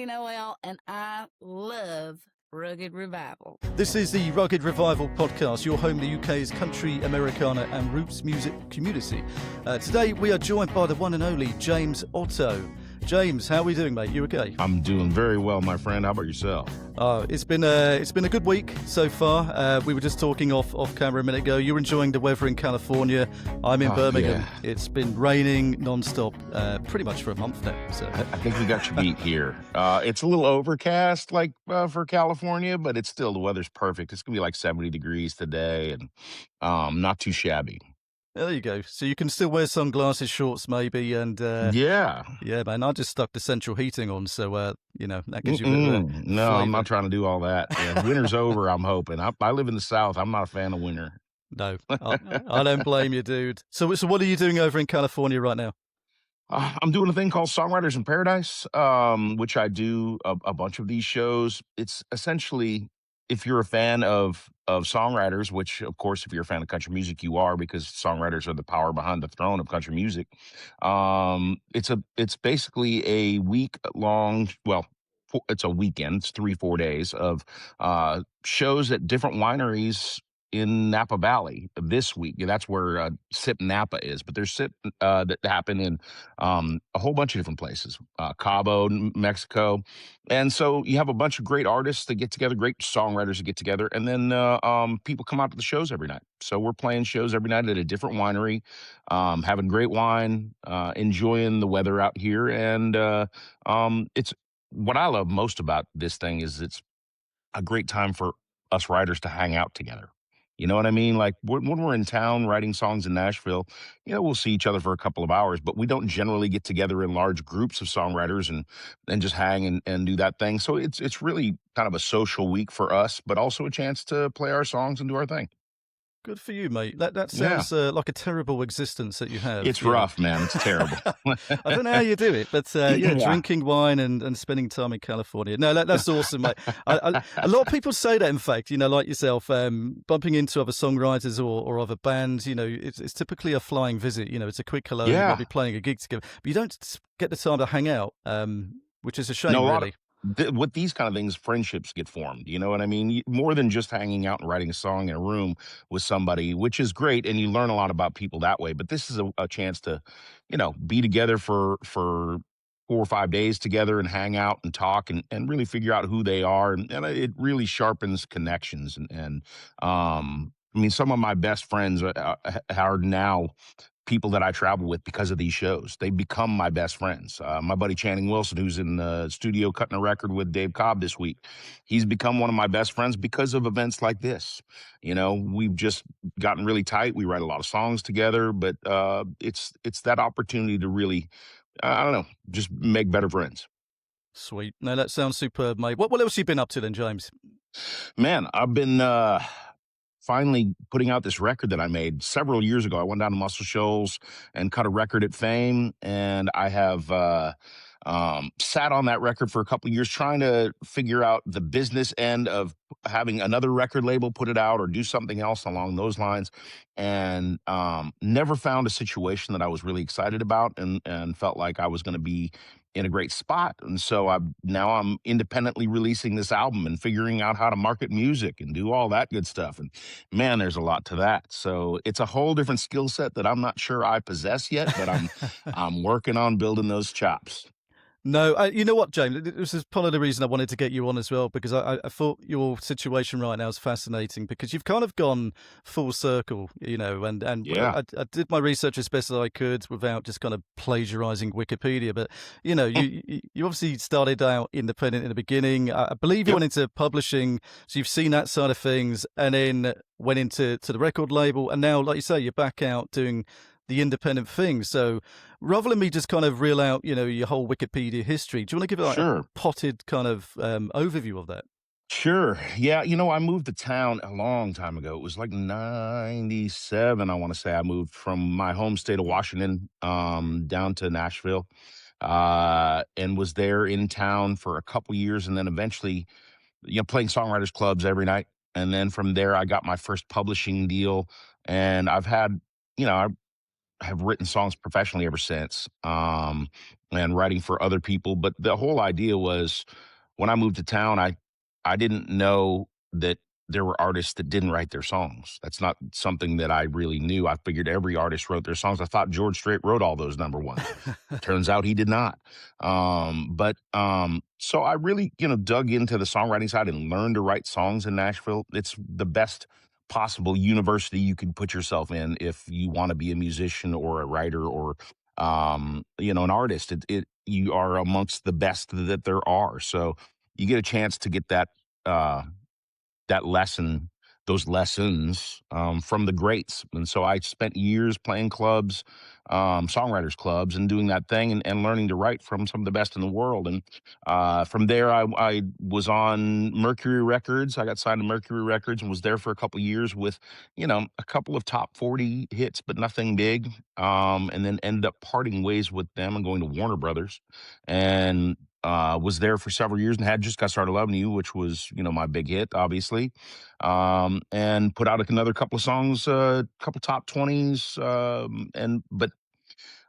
Maggie Noel, and I love Rugged Revival. This is the Rugged Revival podcast, your home, the UK's country, Americana and roots music community. Today we are joined by the one and only James Otto. James, how are we doing, mate? You okay? I'm doing very well, my friend. How about yourself? It's been a good week so far. We were just talking off camera a minute ago. You're enjoying the weather in California. I'm in Birmingham. Yeah. It's been raining non-stop pretty much for a month now. So I think we got you beat here. It's a little overcast, for California, but it's still, the weather's perfect. It's gonna be like 70 degrees today, and not too shabby. There you go. So you can still wear sunglasses, shorts maybe, and yeah, man. I just stuck the central heating on, so that gives you a bit of no, flavor. I'm not trying to do all that. Yeah, winter's over. I'm hoping. I live in the South. I'm not a fan of winter. No, I don't blame you, dude. So what are you doing over in California right now? I'm doing a thing called Songwriters in Paradise, which I do a bunch of these shows. It's essentially, if you're a fan of songwriters, which of course, if you're a fan of country music, you are, because songwriters are the power behind the throne of country music. It's basically a week long. Well, it's a weekend. It's 3-4 days of shows at different wineries in Napa Valley this week. That's where Sip Napa is, but there's Sip that happen in a whole bunch of different places, Cabo, Mexico. And so you have a bunch of great artists that get together, great songwriters that get together, and then people come out to the shows every night. So we're playing shows every night at a different winery, having great wine, enjoying the weather out here. And it's what I love most about this thing is it's a great time for us writers to hang out together. You know what I mean? Like when we're in town writing songs in Nashville, we'll see each other for a couple of hours, but we don't generally get together in large groups of songwriters and just hang and do that thing. So it's really kind of a social week for us, but also a chance to play our songs and do our thing. Good for you, mate. That sounds like a terrible existence that you have. It's rough, man. It's terrible. I don't know how you do it, but drinking wine and spending time in California. No, that's awesome, mate. A lot of people say that, in fact, like yourself, bumping into other songwriters or other bands, it's typically a flying visit. It's a quick hello. Yeah. You might be playing a gig together, but you don't get the time to hang out, which is a shame, really. With these kind of things, friendships get formed. You know what I mean? More than just hanging out and writing a song in a room with somebody, which is great, and you learn a lot about people that way. But this is a chance to, be together for 4 or 5 days together and hang out and talk and really figure out who they are. And it really sharpens connections. And some of my best friends are now people that I travel with because of these shows. They become my best friends. My buddy Channing Wilson, who's in the studio cutting a record with Dave Cobb this week, he's become one of my best friends because of events like this. We've just gotten really tight. We write a lot of songs together, but it's that opportunity to really, just make better friends. Sweet. No, that sounds superb, mate. What else have you been up to then, James? Man, I've been finally putting out this record that I made several years ago. I went down to Muscle Shoals and cut a record at Fame, and I have sat on that record for a couple of years trying to figure out the business end of having another record label put it out or do something else along those lines, and never found a situation that I was really excited about and felt like I was going to be in a great spot. And so I'm independently releasing this album and figuring out how to market music and do all that good stuff. And man, there's a lot to that. So it's a whole different skill set that I'm not sure I possess yet, but I'm working on building those chops. No, you know what, James? This is part of the reason I wanted to get you on as well, because I thought your situation right now is fascinating because you've kind of gone full circle, and Yeah. I did my research as best as I could without just kind of plagiarizing Wikipedia. But, you obviously started out independent in the beginning. I believe you went into publishing, so you've seen that side of things, and then went into the record label. And now, like you say, you're back out doing the independent thing. So rather than me just kind of reel out, your whole Wikipedia history, do you want to give a potted kind of overview of that? Sure. Yeah. I moved to town a long time ago. It was like 97, I want to say. I moved from my home state of Washington down to Nashville and was there in town for a couple years, and then eventually, playing songwriters clubs every night. And then from there, I got my first publishing deal, and I've had, have written songs professionally ever since, and writing for other people. But the whole idea was when I moved to town, I didn't know that there were artists that didn't write their songs. That's not something that I really knew. I figured every artist wrote their songs. I thought George Strait wrote all those number ones. Turns out he did not. So I really, dug into the songwriting side and learned to write songs in Nashville. It's the best possible university you could put yourself in if you want to be a musician or a writer or an artist. You are amongst the best that there are. So you get a chance to get uh that lesson, those lessons from the greats. And so I spent years playing clubs, songwriters clubs, and doing that thing and learning to write from some of the best in the world. And from there, I was on Mercury Records. I got signed to Mercury Records and was there for a couple of years with, a couple of top 40 hits, but nothing big. And then ended up parting ways with them and going to Warner Brothers. And was there for several years and had just got started loving you, which was my big hit, obviously, and put out another couple of songs, couple top 20s, but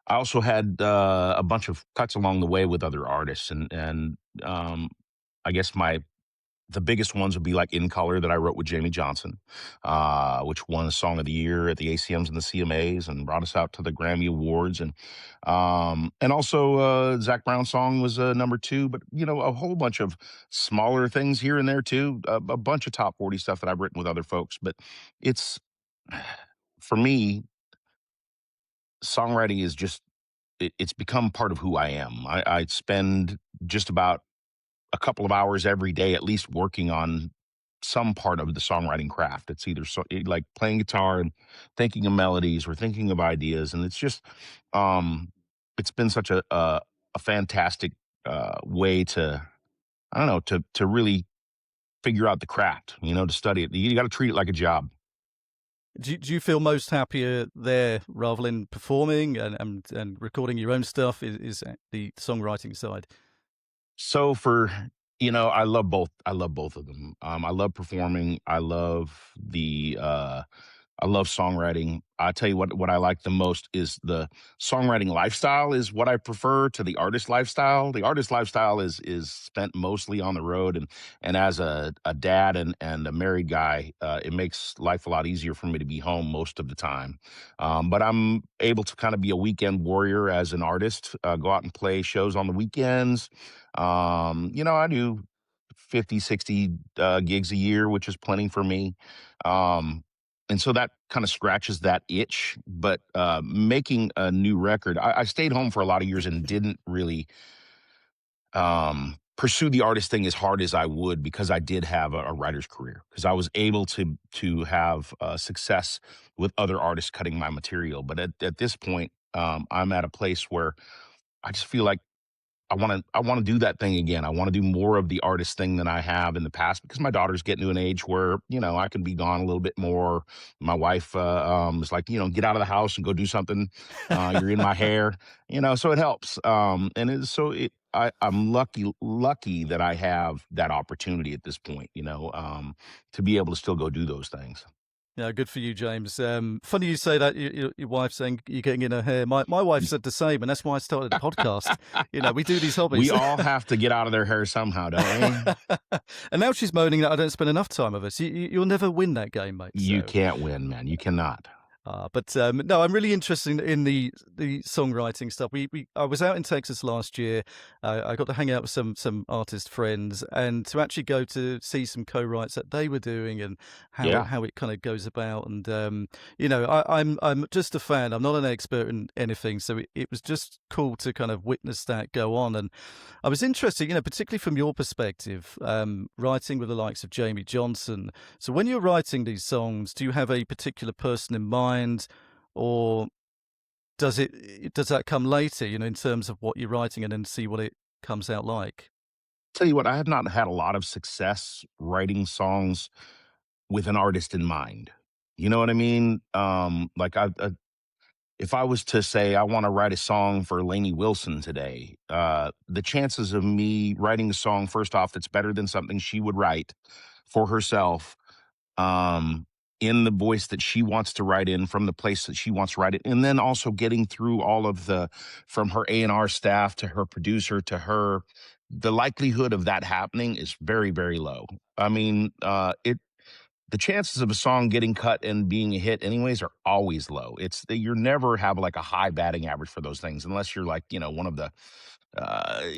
I also had a bunch of cuts along the way with other artists, and I guess the biggest ones would be like In Color that I wrote with Jamie Johnson, which won a Song of the Year at the ACMs and the CMAs and brought us out to the Grammy Awards. And also Zach Brown's song was number 2, but, a whole bunch of smaller things here and there too, a bunch of top 40 stuff that I've written with other folks. But it's, for me, songwriting is just, it's become part of who I am. I spend just about a couple of hours every day at least working on some part of the songwriting craft. It's either like playing guitar and thinking of melodies or thinking of ideas, and it's just it's been such a fantastic way to, I don't know, to really figure out the craft, to study it. You got to treat it like a job. Do you feel most happier there rather than performing and recording your own stuff? Is the songwriting side? So I love both. I love both of them. I love performing. I love songwriting. I tell you what I like the most is the songwriting lifestyle is what I prefer to the artist lifestyle. The artist lifestyle is spent mostly on the road, and as a dad and a married guy, it makes life a lot easier for me to be home most of the time. But I'm able to kind of be a weekend warrior as an artist, go out and play shows on the weekends. I do 50, 60 gigs a year, which is plenty for me. Um, and so that kind of scratches that itch. But making a new record, I stayed home for a lot of years and didn't really pursue the artist thing as hard as I would because I did have a writer's career because I was able to have success with other artists cutting my material. But at this point, I'm at a place where I just feel like I want to do that thing again. I want to do more of the artist thing than I have in the past because my daughter's getting to an age where I can be gone a little bit more. My wife is like, get out of the house and go do something. You're in my hair, so it helps. And I'm lucky that I have that opportunity at this point, to be able to still go do those things. Yeah, good for you, James. Funny you say that. Your wife saying you're getting in her hair. My wife said the same, and that's why I started the podcast. We do these hobbies. We all have to get out of their hair somehow, don't we? And now she's moaning that I don't spend enough time with us. You'll never win that game, mate. You can't win, man. You cannot. But no, I'm really interested in the songwriting stuff. I was out in Texas last year. I got to hang out with some artist friends, and to actually go to see some co-writes that they were doing and how it kind of goes about. And I'm just a fan. I'm not an expert in anything, so it was just cool to kind of witness that go on. And I was interested, particularly from your perspective, writing with the likes of Jamie Johnson. So when you're writing these songs, do you have a particular person in mind? Or does that come later, in terms of what you're writing and then see what it comes out like? Tell you what, I have not had a lot of success writing songs with an artist in mind. You know what I mean? Like if I was to say I want to write a song for Lainey Wilson today, the chances of me writing a song first off that's better than something she would write for herself, in the voice that she wants to write in, from the place that she wants to write it, and then also getting through all of the, from her A&R staff to her producer to her, the likelihood of that happening is very, very low. I mean, the chances of a song getting cut and being a hit anyways are always low. It's you never have like a high batting average for those things unless you're like, one of the uh,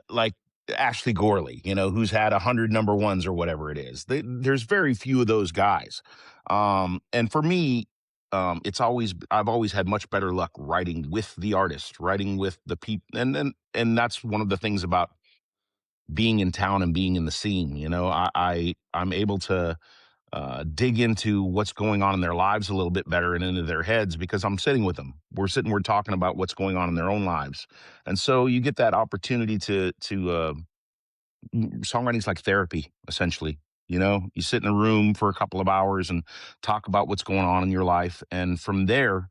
like Ashley Gorley, who's had 100 number ones or whatever it is. There's very few of those guys. And for me, I've always had much better luck writing with the artist, writing with the people, and that's one of the things about being in town and being in the scene. I'm able to dig into what's going on in their lives a little bit better and into their heads because I'm sitting with them. We're talking about what's going on in their own lives, and so you get that opportunity to songwriting's like therapy essentially. You sit in a room for a couple of hours and talk about what's going on in your life, and from there,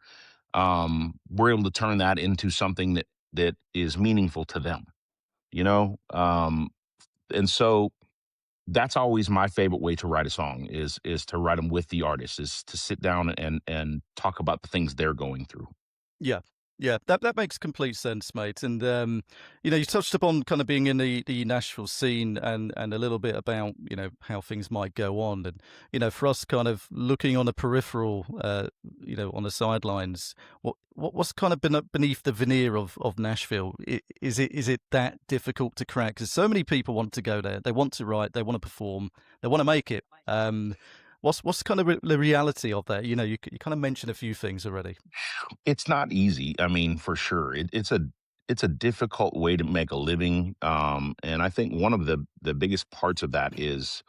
we're able to turn that into something that is meaningful to them. You know, and so that's always my favorite way to write a song is to write them with the artist, is to sit down and talk about the things they're going through. Yeah. Yeah, that makes complete sense, mate. And you touched upon kind of being in the Nashville scene and a little bit about how things might go on, and for us, kind of looking on the peripheral, on the sidelines, what's kind of been beneath the veneer of Nashville? Is it that difficult to crack? Because so many people want to go there, they want to write, they want to perform, they want to make it. What's kind of the reality of that? You kind of mentioned a few things already. It's not easy. I mean, for sure, it's a difficult way to make a living. And I think one of the biggest parts of that is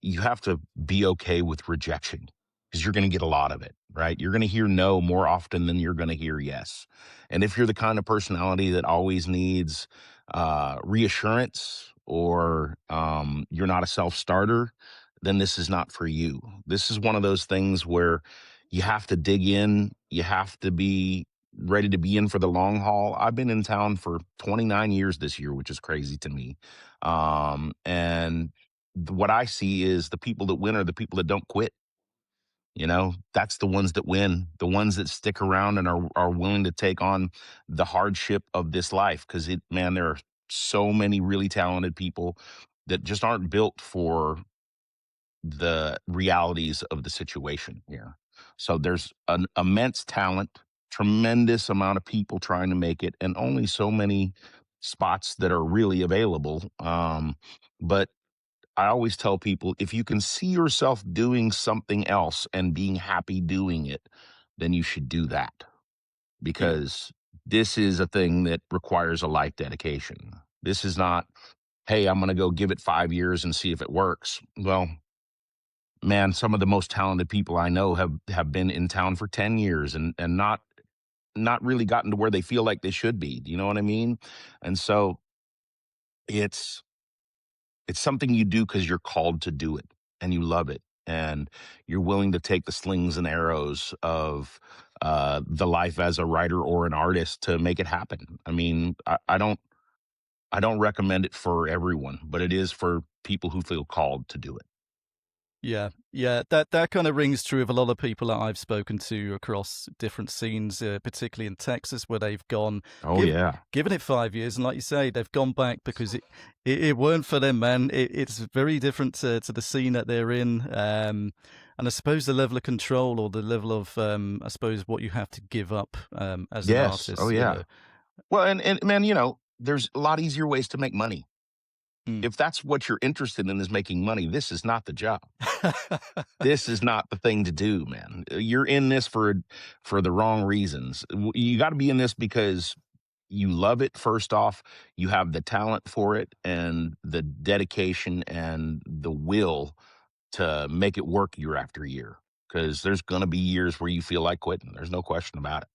you have to be okay with rejection because you're going to get a lot of it, right? You're going to hear no more often than you're going to hear yes. And if you're the kind of personality that always needs reassurance, or you're not a self starter, then this is not for you. This is one of those things where you have to dig in, you have to be ready to be in for the long haul. I've been in town for 29 years this year, which is crazy to me. And what I see is the people that win are the people that don't quit. That's the ones that win, the ones that stick around and are willing to take on the hardship of this life. Because man, there are so many really talented people that just aren't built for the realities of the situation here. So there's an immense talent, tremendous amount of people trying to make it, and only so many spots that are really available. But I always tell people, if you can see yourself doing something else and being happy doing it, then you should do that, Yeah. because this is a thing that requires a life dedication. This is not, hey, I'm going to go give it 5 years and see if it works. Well, man, some of the most talented people I know have been in town for 10 years and not really gotten to where they feel like they should be. Do you know what I mean? And so it's it's something you do because you're called to do it and you love it, and you're willing to take the slings and arrows of the life as a writer or an artist to make it happen. I mean, I don't recommend it for everyone, but it is for people who feel called to do it. Yeah, yeah, that kind of rings true of a lot of people that I've spoken to across different scenes, particularly in Texas, where they've gone, Oh give, yeah. given it 5 years, and like you say, they've gone back because it weren't for them, man. It's very different to the scene that they're in, and I suppose the level of control or the level of, I suppose, what you have to give up as an Yes. Oh artist, yeah. Well, and man, there's a lot easier ways to make money. Mm. If that's what you're interested in, is making money, this is not the job. This is not the thing to do, man. You're in this for the wrong reasons. You got to be in this because you love it. First off, you have the talent for it and the dedication and the will to make it work year after year. Because there's going to be years where you feel like quitting. There's no question about it.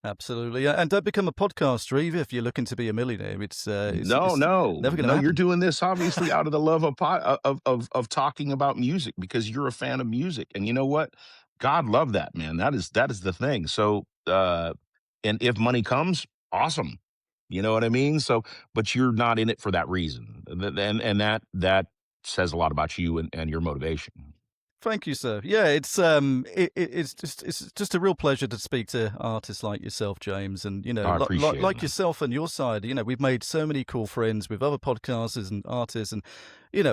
Absolutely, yeah, and don't become a podcaster either if you're looking to be a millionaire. No, It's no, never going to no. You're happen. doing this obviously out of the love of of talking about music because you're a fan of music, and you know what? God love that, man. That is the thing. So, and if money comes, awesome. You know what I mean? So, but you're not in it for that reason, and that says a lot about you and your motivation. Thank you, sir. Yeah, it's just a real pleasure to speak to artists like yourself, James, and I appreciate it, like man. yourself and your side. We've made so many cool friends with other podcasters and artists, and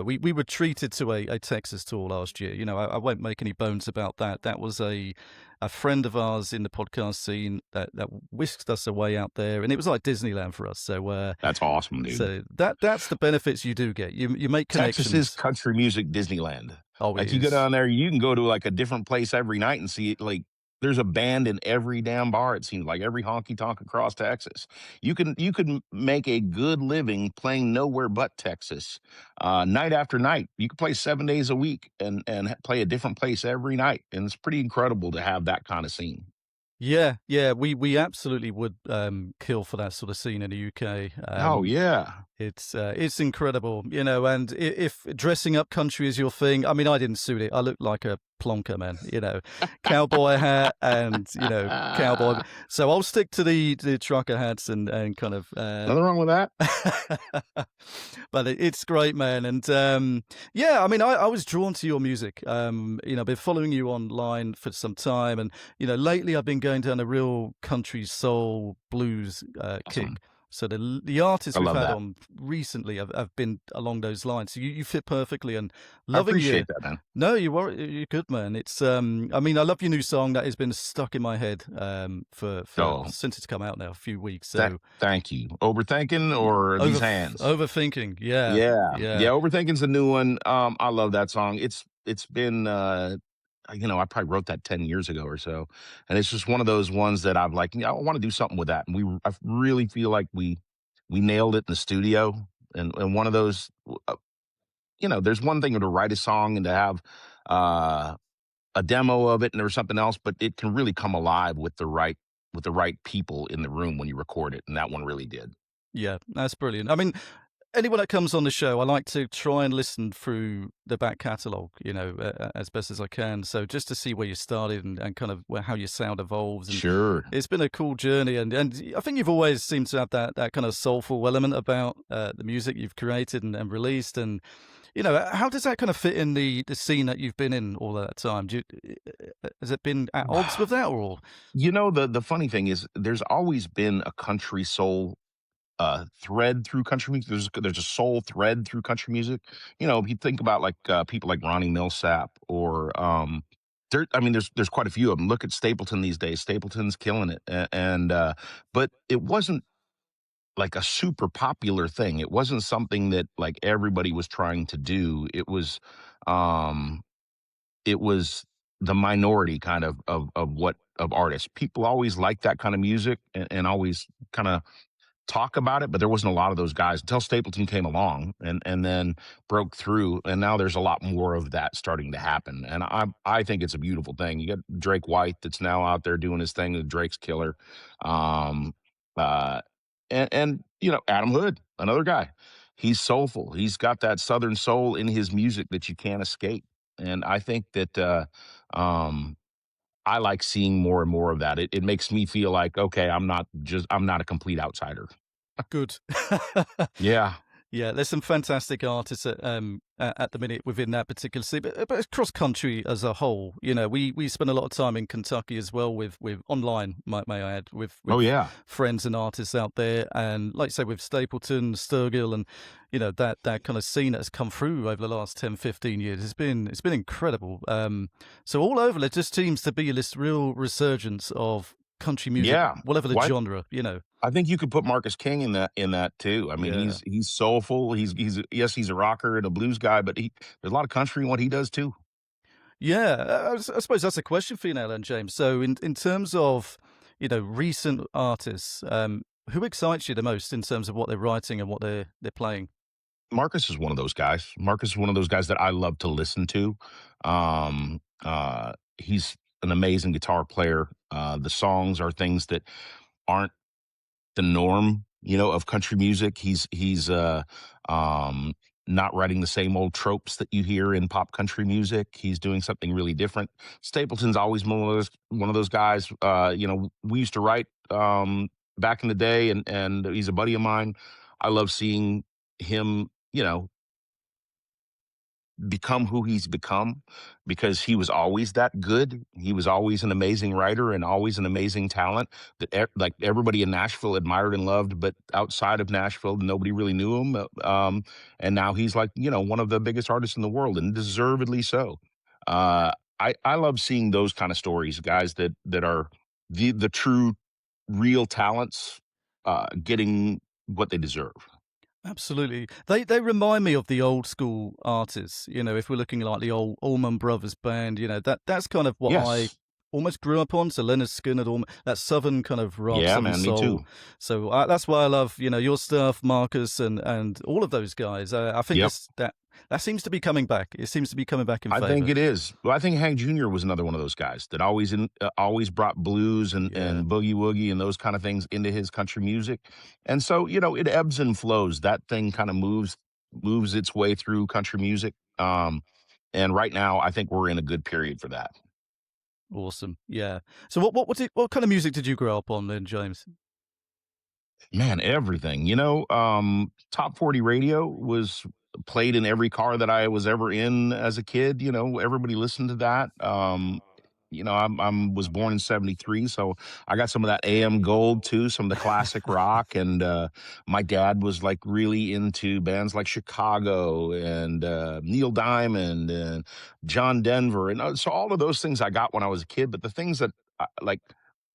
we were treated to a Texas tour last year. I won't make any bones about that. That was a friend of ours in the podcast scene that whisked us away out there, and it was like Disneyland for us. That's awesome, dude. So that's the benefits you do get. You make Texas is connections. country music Disneyland. Oh, it Like you go is. down there, you can go to like a different place every night and see it. Like there's a band in every damn bar. It seems like every honky tonk across Texas. You could make a good living playing nowhere but Texas, night after night. You could play 7 days a week and play a different place every night, and it's pretty incredible to have that kind of scene. Yeah, yeah, we absolutely would kill for that sort of scene in the UK. Oh yeah, It's incredible, and if dressing up country is your thing, I mean, I didn't suit it. I looked like a plonker, man, cowboy hat and, cowboy. So I'll stick to the trucker hats and kind of, nothing wrong with that. but it's great, man. And yeah, I mean, I was drawn to your music. I've been following you online for some time, and lately I've been going down a real country soul blues kick. Awesome. So the artists I we've love had that. on recently have been along those lines. So you fit perfectly, and I loving you. appreciate that, man. No, you're good, man. It's I mean, I love your new song that has been stuck in my head for Oh, since it's come out now, a few weeks. that. So Thank you. Overthinking or these hands? overthinking, yeah, Yeah. yeah. Yeah, Overthinking's a new one. I love that song. It's been I probably wrote that 10 years ago or so. And it's just one of those ones that I'm like, yeah, I want to do something with that. And I really feel like we nailed it in the studio. And one of those there's one thing to write a song and to have uh a demo of it and or something else, but it can really come alive with the right people in the room when you record it. And that one really did. Yeah, that's brilliant. I mean, anyone that comes on the show, I like to try and listen through the back catalogue, as best as I can. So just to see where you started and kind of how your sound evolves. And Sure. it's been a cool journey. And I think you've always seemed to have that kind of soulful element about the music you've created and released. And, how does that kind of fit in the scene that you've been in all that time? Has it been at odds with that or? The funny thing is there's always been a country soul thread through country music. There's a soul thread through country music. If you think about like people like Ronnie Millsap or I mean there's quite a few of them. Look at Stapleton these days. Stapleton's killing it. And but it wasn't like a super popular thing. It wasn't something that like everybody was trying to do. Um it was the minority kind of artists. People always liked that kind of music and always kind of talk about it, but there wasn't a lot of those guys until Stapleton came along and then broke through. And now there's a lot more of that starting to happen. And I think it's a beautiful thing. You got Drake White that's now out there doing his thing, and Drake's killer. Um, uh, and Adam Hood, another guy. He's soulful. He's got that Southern soul in his music that you can't escape. And I think that um, I like seeing more and more of that. It makes me feel like, okay, I'm not a complete outsider. Good. Yeah. Yeah, there's some fantastic artists at the minute within that particular scene, but it's cross country as a whole. We spend a lot of time in Kentucky as well with online, may I add, Oh with yeah. friends and artists out there, and like you say, with Stapleton, Sturgill, and that kind of scene that has come through over the last 10, 15 years. It's been incredible. So all over, there just seems to be this real resurgence of country music, Yeah. whatever the What genre. I think you could put Marcus King in that too. I mean, Yeah. he's soulful. He's yes, he's a rocker and a blues guy, but there's a lot of country in what he does too. Yeah, I suppose that's a question for you now, then, James. So, in terms of recent artists, who excites you the most in terms of what they're writing and what they're playing? Marcus is one of those guys. Marcus is one of those guys that I love to listen to. He's an amazing guitar player. The songs are things that aren't the norm, of country music. He's um not writing the same old tropes that you hear in pop country music. He's doing something really different. Stapleton's always one of those guys. We used to write back in the day, and he's a buddy of mine. I love seeing him, become who he's become because he was always that good. He was always an amazing writer and always an amazing talent that like everybody in Nashville admired and loved, but outside of Nashville, nobody really knew him. And now he's like, one of the biggest artists in the world, and deservedly so. I love seeing those kind of stories, guys that are the true real talents getting what they deserve. Absolutely. They remind me of the old school artists. If we're looking like the old Allman Brothers band, that's kind of what I Yes. almost grew up on. So Leonard Skinner, that southern kind of rock, Yeah, southern man, me soul. too. So that's why I love your stuff, Marcus, and all of those guys. I think Yep. that seems to be coming back. It seems to be coming back in I think favor. it is. Well, I think Hank Jr. was another one of those guys that always brought blues and Yeah. boogie woogie and those kind of things into his country music. And so, it ebbs and flows. That thing kind of moves its way through country music. And right now, I think we're in a good period for that. Awesome. Yeah. So what kind of music did you grow up on then, James? Man, everything. Top 40 radio was played in every car that I was ever in as a kid. Everybody listened to that. Was born in '73, so I got some of that AM gold too, some of the classic rock. And my dad was like really into bands like Chicago and Neil Diamond and John Denver, and so all of those things I got when I was a kid. But the things that like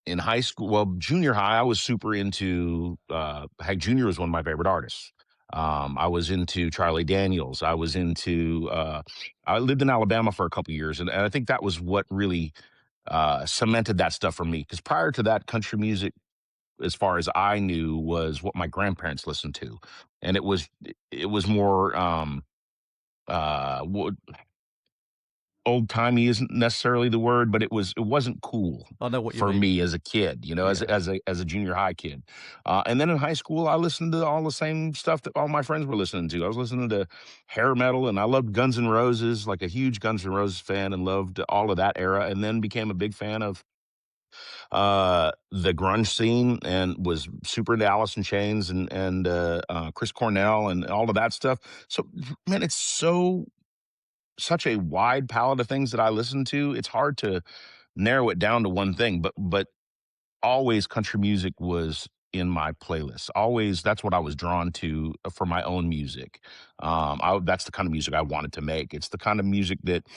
in high school, well, junior high, I was super into Hank Jr. was one of my favorite artists. I was into Charlie Daniels. I lived in Alabama for a couple years, and I think that was what really cemented that stuff for me. Because prior to that, country music, as far as I knew, was what my grandparents listened to, and it was more old timey isn't necessarily the word, but it wasn't cool I know what you for mean. me as a kid, as Yeah. a junior high kid. And then in high school, I listened to all the same stuff that all my friends were listening to. I was listening to hair metal, and I loved Guns N' Roses, like a huge Guns N' Roses fan, and loved all of that era. And then became a big fan of the grunge scene, and was super into Alice in Chains and Chris Cornell and all of that stuff. So, man, it's such a wide palette of things that I listen to. It's hard to narrow it down to one thing, but always country music was in my playlist. Always, that's what I was drawn to for my own music. That's the kind of music I wanted to make. It's the kind of music that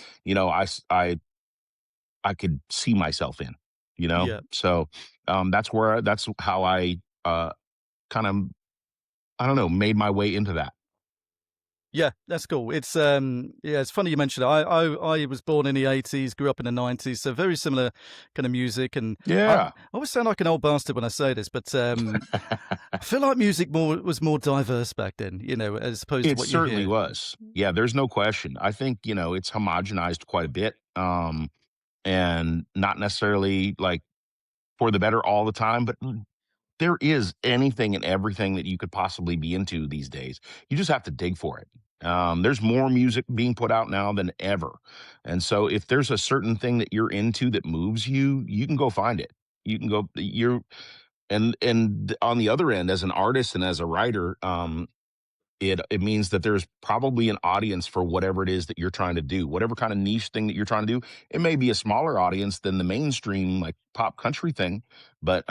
I could see myself in. Yeah. So that's how I kind of, I don't know, made my way into that. Yeah, that's cool. It's funny you mentioned it. I was born in the 80s, grew up in the 90s, so very similar kind of music. And I Yeah. always sound like an old bastard when I say this, but I feel like music was more diverse back then, as opposed to It what you certainly hear. was. Yeah, there's no question. I think, it's homogenized quite a bit. And not necessarily like for the better all the time, but there is anything and everything that you could possibly be into these days. You just have to dig for it. There's more music being put out now than ever. And so if there's a certain thing that you're into that moves you, you can go find it. You can go you're and on the other end, as an artist and as a writer, it means that there's probably an audience for whatever it is that you're trying to do, whatever kind of niche thing that you're trying to do. It may be a smaller audience than the mainstream like pop country thing, but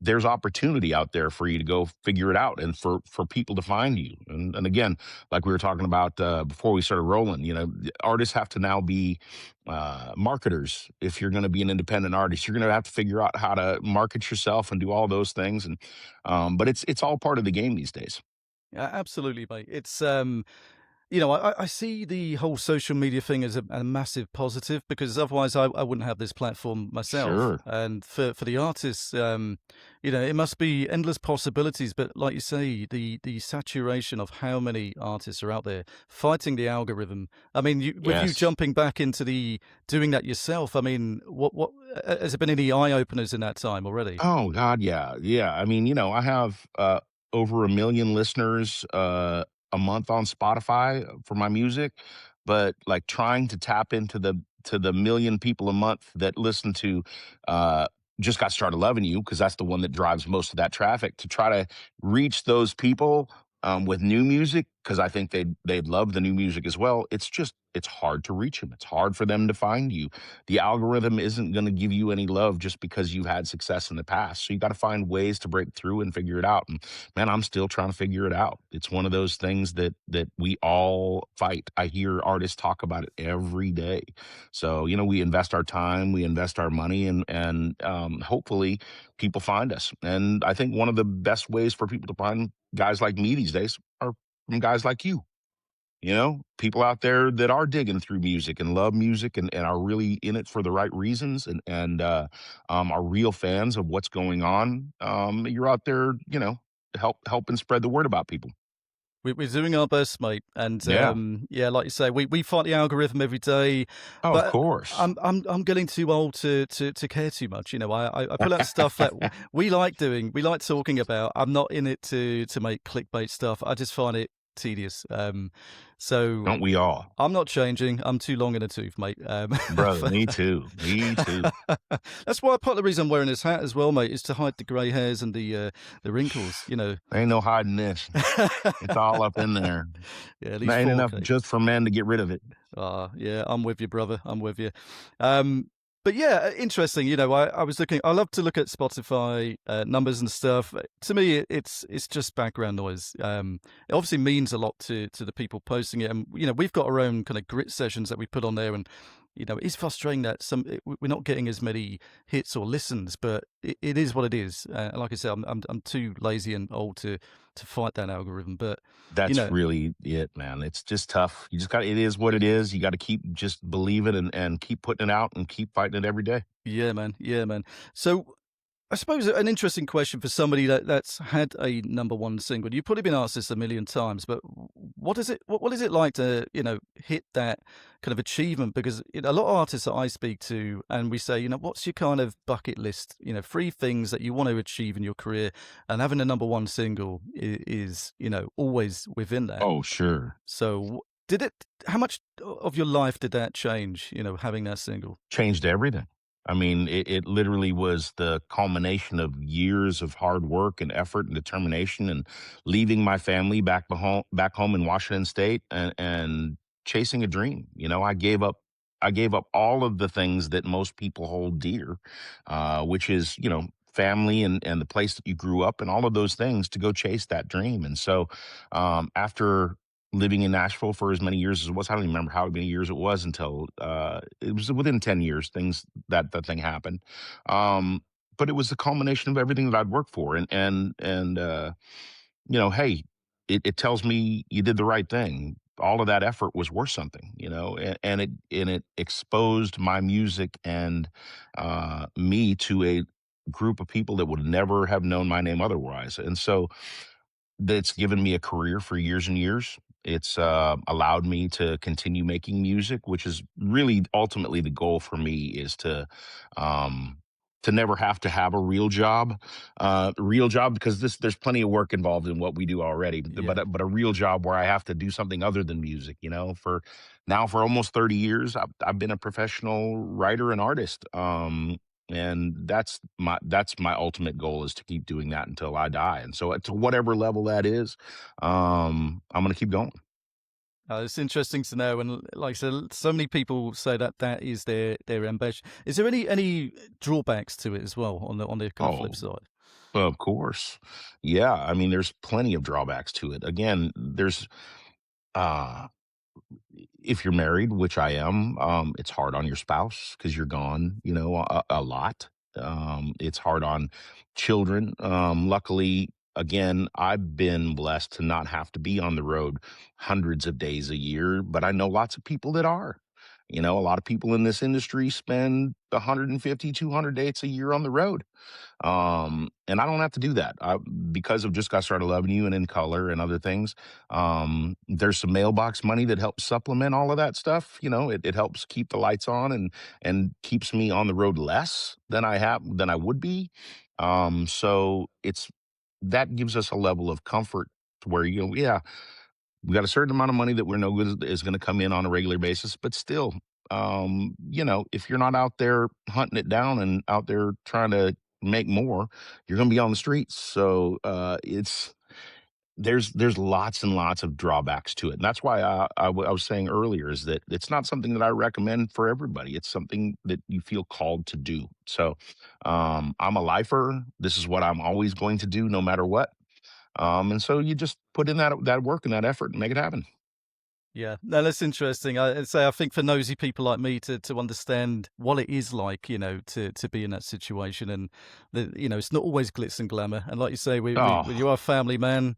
there's opportunity out there for you to go figure it out, and for people to find you. And again, like we were talking about before we started rolling, artists have to now be marketers. If you're going to be an independent artist, you're going to have to figure out how to market yourself and do all those things. And but it's all part of the game these days. Yeah, absolutely, mate. It's I see the whole social media thing as a massive positive, because otherwise I wouldn't have this platform myself. Sure. And for the artists, it must be endless possibilities. But like you say, the saturation of how many artists are out there fighting the algorithm. I mean, with you Yes. jumping back into doing that yourself. I mean, what has there been any eye openers in that time already? Oh God, yeah, yeah. I mean, I have over 1 million listeners a month on Spotify for my music, but like trying to tap into the million people a month that listen to uh, just got started loving you, because that's the one that drives most of that traffic. To try to reach those people with new music because I think they'd love the new music as well. It's hard to reach them. It's hard for them to find you. The algorithm isn't going to give you any love just because you've had success in the past. So you got to find ways to break through and figure it out. And man, I'm still trying to figure it out. It's one of those things that we all fight. I hear artists talk about it every day. So we invest our time, we invest our money, and hopefully people find us. And I think one of the best ways for people to find guys like me these days are from guys like you. People out there that are digging through music and love music and are really in it for the right reasons and are real fans of what's going on. You're out there, helping spread the word about people. We're doing our best, mate, and Yeah. yeah, like you say, we fight the algorithm every day. Oh, of But course. I'm getting too old to care too much. I put out stuff that we like doing, we like talking about. I'm not in it to make clickbait stuff. I just find it tedious. So Don't we all? I'm not changing. I'm too long in the tooth, mate. Brother, me too. Me too. That's why part of the reason I'm wearing this hat as well, mate, is to hide the grey hairs and the wrinkles. Ain't no hiding this. It's all up in there. Yeah, at least Ain't enough 4K. just for men to get rid of it. Yeah, I'm with you, brother. I'm with you. But yeah, interesting. I was looking. I love to look at Spotify numbers and stuff. To me, it's just background noise. It obviously means a lot to the people posting it, and we've got our own kind of grit sessions that we put on there, and it's frustrating that we're not getting as many hits or listens, but it is what it is. Like I said, I'm too lazy and old to fight that algorithm. But That's really it, man. It's just tough. You just got, it is what it is. You got to keep just believing and keep putting it out and keep fighting it every day. yeah, man, yeah, man. So I suppose an interesting question for somebody that's had a number one single. You've probably been asked this a million times, but what is it? What is it like to hit that kind of achievement? Because a lot of artists that I speak to, and we say, what's your kind of bucket list? 3 things that you want to achieve in your career, and having a number one single is always within that. Oh, sure. So How much of your life did that change? Having that single. Changed everything. I mean, it literally was the culmination of years of hard work and effort and determination and leaving my family back home in Washington State and chasing a dream. I gave up all of the things that most people hold dear, which is, family and the place that you grew up and all of those things to go chase that dream. And so after living in Nashville for as many years as it was. I don't even remember how many years it was until it was within 10 years things that thing happened. But it was the culmination of everything that I'd worked for. Hey, it tells me you did the right thing. All of that effort was worth something, and it exposed my music and me to a group of people that would never have known my name otherwise. And so that's given me a career for years and years. It's allowed me to continue making music, which is really ultimately the goal for me is um, to never have to have a real job because there's plenty of work involved in what we do already, Yeah. but a real job where I have to do something other than music. For almost 30 years, I've been a professional writer and artist. And that's my ultimate goal is to keep doing that until I die. And so to whatever level that is, I'm gonna keep going. It's interesting to know, and like I said, so many people say that is their ambition. Is there any drawbacks to it as well on the kind of flip Oh, side? of course. Yeah, I mean, there's plenty of drawbacks to it. Again, there's uh if you're married, which I am, it's hard on your spouse because you're gone, a lot. It's hard on children. Luckily, again, I've been blessed to not have to be on the road hundreds of days a year, but I know lots of people that are. A lot of people in this industry spend 150, 200 dates a year on the road. And I don't have to do that because of Just Got Started Loving You and In Color and other things. There's some mailbox money that helps supplement all of that stuff. It helps keep the lights on and keeps me on the road less than I would be. So that gives us a level of comfort to where yeah, we got a certain amount of money that we're no good is going to come in on a regular basis, but still, if you're not out there hunting it down and out there trying to make more, you're going to be on the streets. So there's lots and lots of drawbacks to it, and that's why I was saying earlier is that it's not something that I recommend for everybody. It's something that you feel called to do. So, I'm a lifer. This is what I'm always going to do, no matter what. And so you just put in that work and that effort and make it happen. Yeah, no, that's interesting. I'd say I think for nosy people like me to understand what it is like, to be in that situation, and it's not always glitz and glamour. And like you say, when Oh, you are a family man,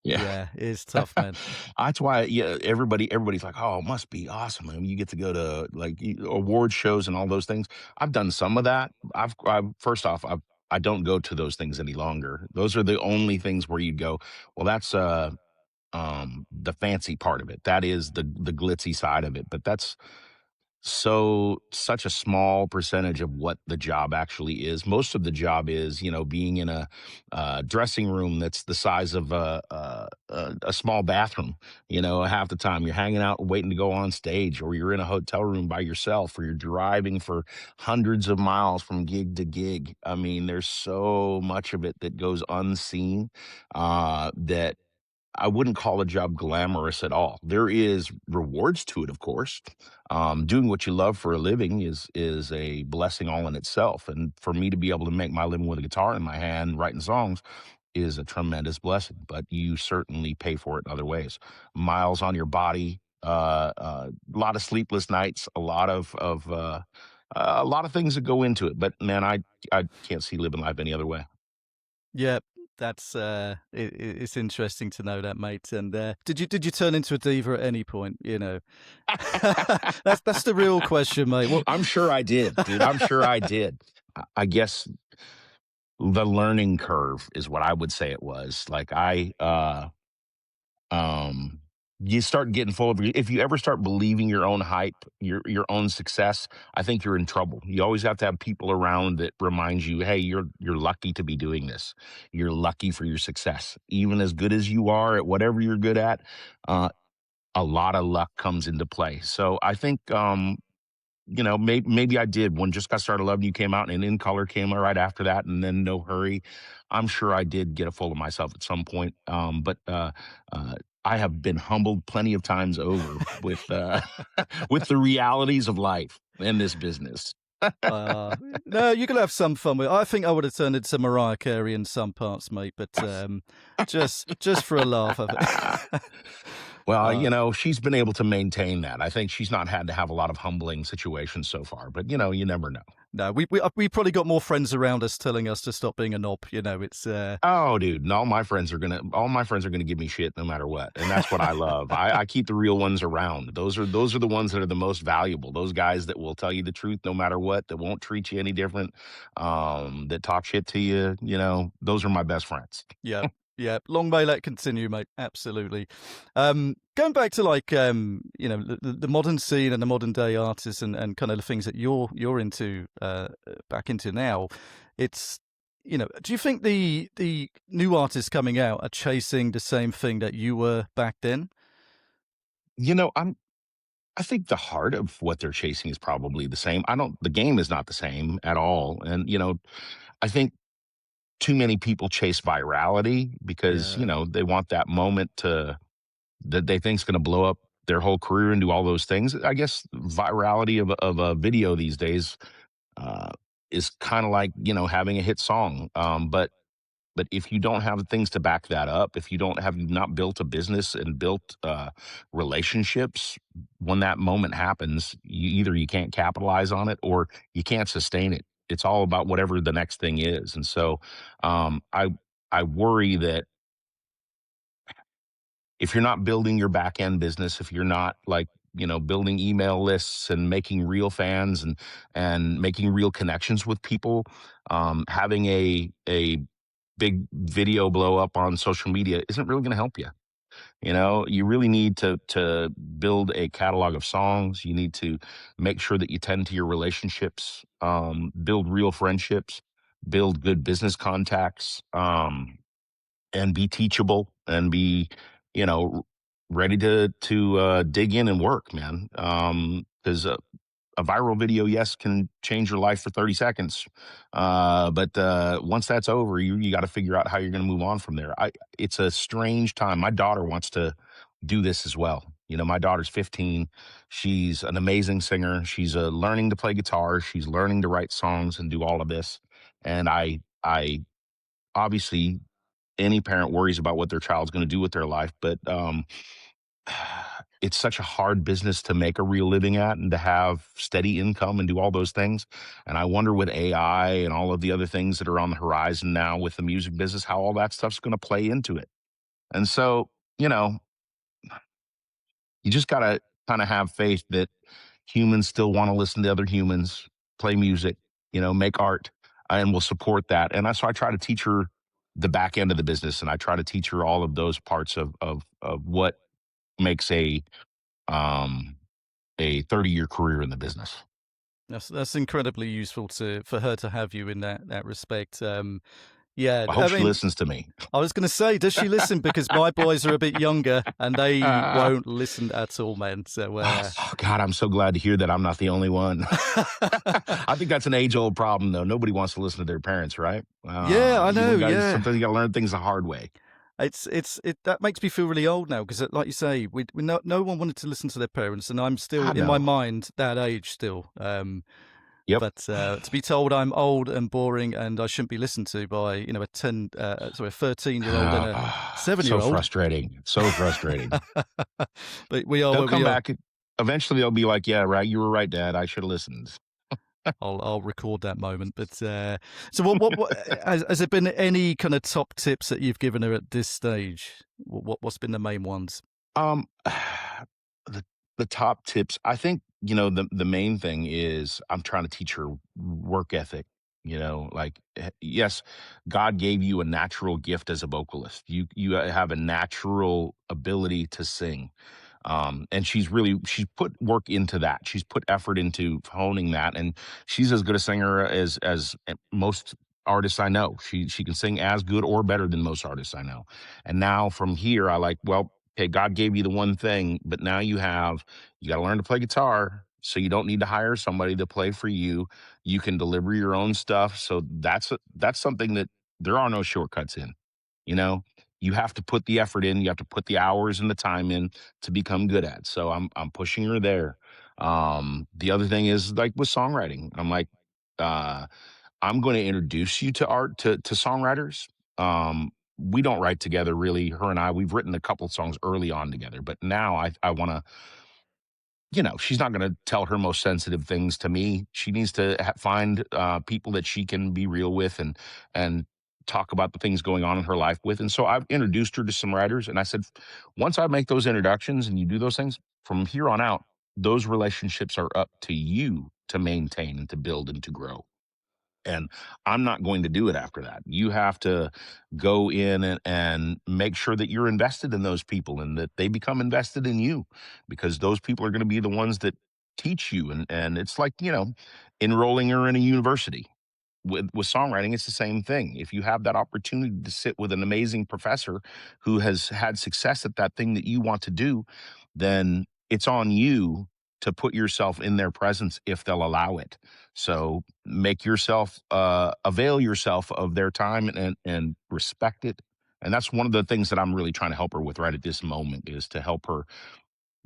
yeah. yeah, it's tough, man. That's why, yeah, everybody's like, "Oh, it must be awesome." I mean, you get to go to like award shows and all those things. I've done some of that. I've first off, I don't go to those things any longer. Those are the only things where you'd go, well, that's the fancy part of it. That is the glitzy side of it. But that's such a small percentage of what the job actually is. Most of the job is, being in a dressing room that's the size of a small bathroom. Half the time you're hanging out waiting to go on stage, or you're in a hotel room by yourself, or you're driving for hundreds of miles from gig to gig. I mean, there's so much of it that goes unseen, that I wouldn't call a job glamorous at all. There is rewards to it, of course. Doing what you love for a living is a blessing all in itself. And for me to be able to make my living with a guitar in my hand, writing songs, is a tremendous blessing. But you certainly pay for it in other ways. Miles on your body, a lot of sleepless nights, a lot of things that go into it. But man, I can't see living life any other way. Yeah, that's it's interesting to know that, mate. And did you turn into a diva at any point? That's the real question, mate. What? I'm sure I did, dude. I'm sure I did. I guess the learning curve is what I would say it was. Like um you start getting full of if you ever start believing your own hype, your own success, I think you're in trouble. You always have to have people around that remind you, hey, you're lucky to be doing this. You're lucky for your success. Even as good as you are at whatever you're good at, uh, a lot of luck comes into play. So I think maybe I did when Just Got Started Loving You came out and In Color came out right after that, and then No Hurry. I'm sure I did get a full of myself at some point. But uh, I have been humbled plenty of times over with with the realities of life in this business. No, you can have some fun with it. I think I would have turned into Mariah Carey in some parts, mate, but just for a laugh of it. Well, uh, she's been able to maintain that. I think she's not had to have a lot of humbling situations so far, but you never know. no, we probably got more friends around us telling us to stop being a knob. It's Oh, dude, and all my friends are gonna give me shit no matter what, and that's what I love. I keep the real ones around. Those are the ones that are the most valuable. Those guys that will tell you the truth no matter what, that won't treat you any different, that talk shit to you. Those are my best friends. yeah, yeah. Long may that continue, mate. Absolutely. Going back to the modern scene and the modern day artists and kind of the things that you're into back into now. It's do you think the new artists coming out are chasing the same thing that you were back then? I think the heart of what they're chasing is probably the same. The game is not the same at all, and I think too many people chase virality because Yeah, they want that moment that they think is going to blow up their whole career and do all those things. I guess virality of a video these days uh, is kind of like having a hit song. But if you don't have things to back that up, if you've not built a business and built relationships, when that moment happens, you can't capitalize on it or you can't sustain it. It's all about whatever the next thing is. And so I worry that if you're not building your back end business, if you're not like building email lists and making real fans and making real connections with people, having a big video blow up on social media isn't really going to help you. You really need to build a catalog of songs. You need to make sure that you tend to your relationships, build real friendships, build good business contacts, and be teachable and be, you know, ready to dig in and work, man. Because a viral video, yes, can change your life for 30 seconds. But once that's over, you got to figure out how you're going to move on from there. It's a strange time. My daughter wants to do this as well. You know, my daughter's 15. She's an amazing singer. She's learning to play guitar. She's learning to write songs and do all of this. And I obviously, any parent worries about what their child's going to do with their life, but it's such a hard business to make a real living at and to have steady income and do all those things. And I wonder with AI and all of the other things that are on the horizon now with the music business, how all that stuff's going to play into it. And so, you know, you just got to kind of have faith that humans still want to listen to other humans, play music, you know, make art, and will support that. And so I try to teach her the back end of the business, and I try to teach her all of those parts of what makes um, a 30-year career in the business. That's incredibly useful for her to have you in that respect. Yeah, I hope I she mean, listens to me. I was going to say, does she listen? Because my boys are a bit younger and they won't listen at all, man. So, Oh, God, I'm so glad to hear that I'm not the only one. I think that's an age-old problem, though. Nobody wants to listen to their parents, right? yeah, I know. Yeah, Sometimes you got to learn things the hard way. it that makes me feel really old now because, like you say, we no one wanted to listen to their parents, and I'm still I in my know. mind that age still. Yep. But to be told I'm old and boring and I shouldn't be listened to by a 13-year-old and a So 7-year-old. frustrating. So frustrating. But we are They'll where come we are. back. Eventually, they'll be like, "Yeah, right. You were right, Dad. I should have listened." I'll record that moment. But so what has there been any kind of top tips that you've given her at this stage? What's been the main ones? Um, the the top tips, I think, you know, the main thing is I'm trying to teach her work ethic. You know, like yes, God gave you a natural gift as a vocalist. You have a natural ability to sing. And she's put work into that. She's put effort into honing that, and she's as good a singer as most artists I know. She can sing as good or better than most artists I know. And now from here, I like, well, okay, God gave you the one thing, but now you got to learn to play guitar. So you don't need to hire somebody to play for you. You can deliver your own stuff. So that's something that there are no shortcuts in. You know, you have to put the effort in. You have to put the hours and the time in to become good at. So I'm pushing her there. The other thing is like with songwriting. I'm like, uh, I'm going to introduce you to art to songwriters. We don't write together really. Her and I, we've written a couple songs early on together, but now I want to, you know, she's not going to tell her most sensitive things to me. She needs to find people that she can be real with and talk about the things going on in her life with. And so I've introduced her to some writers, and I said, once I make those introductions and you do those things, from here on out, those relationships are up to you to maintain and to build and to grow. And I'm not going to do it after that. You have to go in and make sure that you're invested in those people and that they become invested in you, because those people are going to be the ones that teach you. And it's like, you know, enrolling her in a university. With songwriting, it's the same thing. If you have that opportunity to sit with an amazing professor who has had success at that thing that you want to do, then it's on you to put yourself in their presence if they'll allow it. So make yourself avail yourself of their time and respect it. And that's one of the things that I'm really trying to help her with right at this moment, is to help her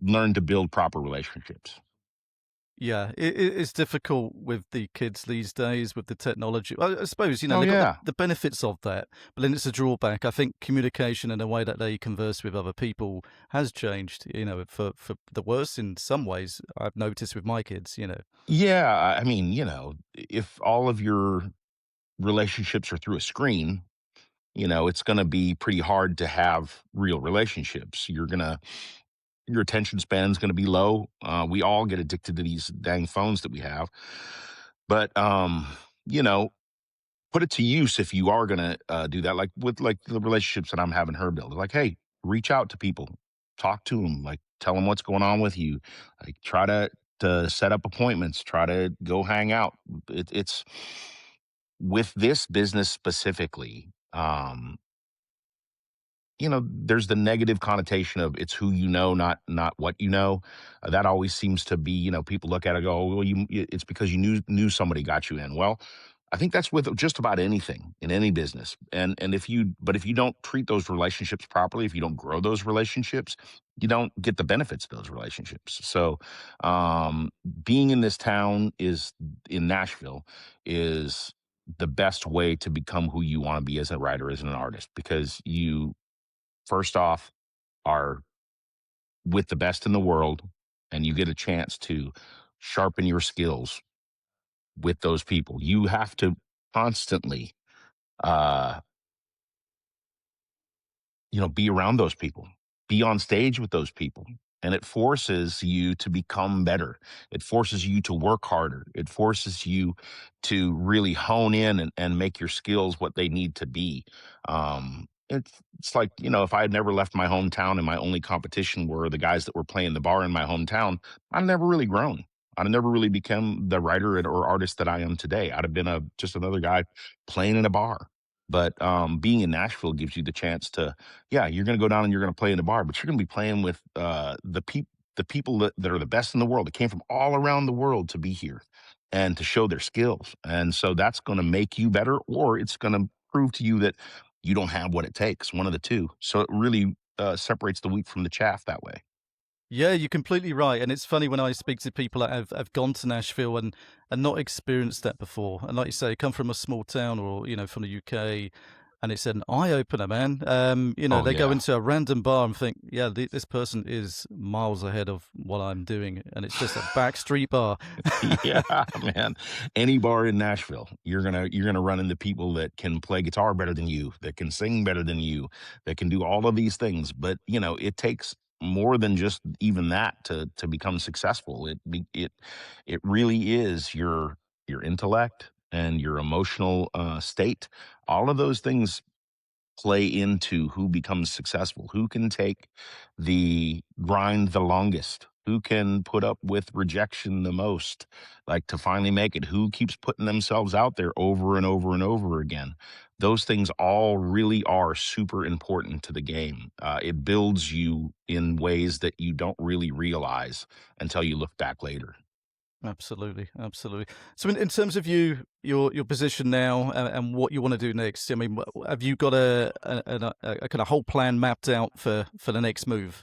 learn to build proper relationships. Yeah, it's difficult with the kids these days with the technology. I suppose, Oh they've got yeah. the benefits of that, but then it's a drawback. I think communication and the way that they converse with other people has changed, for the worse in some ways. I've noticed with my kids. Yeah. I mean, you know, if all of your relationships are through a screen, you know, it's going to be pretty hard to have real relationships. Your attention span is going to be low. We all get addicted to these dang phones that we have. But, you know, put it to use if you are going to do that. Like with like the relationships that I'm having her build. Like, hey, reach out to people, talk to them, like tell them what's going on with you. Like try to set up appointments, try to go hang out. It's with this business specifically. there's the negative connotation of it's who you know, not what you know. That always seems to be, people look at it and go, "Oh, well, it's because you knew somebody got you in." Well, I think that's with just about anything in any business. And if you don't treat those relationships properly, if you don't grow those relationships, you don't get the benefits of those relationships. So, um, being in this town is in Nashville is the best way to become who you want to be as a writer, as an artist, because you first off are with the best in the world, and you get a chance to sharpen your skills with those people. You have to constantly uh be around those people, be on stage with those people. And it forces you to become better. It forces you to work harder. It forces you to really hone in and make your skills what they need to be. It's like, if I had never left my hometown and my only competition were the guys that were playing the bar in my hometown, I'd never really grown. I'd never really become the writer or artist that I am today. I'd have been just another guy playing in a bar. But being in Nashville gives you the chance to, yeah, you're going to go down and you're going to play in the bar, but you're going to be playing with the people that are the best in the world, that came from all around the world to be here and to show their skills. And so that's going to make you better, or it's going to prove to you that you don't have what it takes, one of the two. So it really separates the wheat from the chaff that way. Yeah, you're completely right. And it's funny when I speak to people that have gone to Nashville and not experienced that before. And like you say, come from a small town or, from the UK, and it's an eye opener, man. Oh They go yeah. into a random bar and think, yeah, this person is miles ahead of what I'm doing. And it's just a backstreet bar. Yeah, man. Any bar in Nashville, you're gonna run into people that can play guitar better than you, that can sing better than you, that can do all of these things. But it takes more than just even that to become successful. It really is your intellect and your emotional state. All of those things play into who becomes successful, who can take the grind the longest, who can put up with rejection the most, like to finally make it, who keeps putting themselves out there over and over and over again. Those things all really are super important to the game. It builds you in ways that you don't really realize until you look back later. Absolutely, absolutely. So, in terms of your position now and what you want to do next, I mean, have you got a kind of whole plan mapped out for the next move?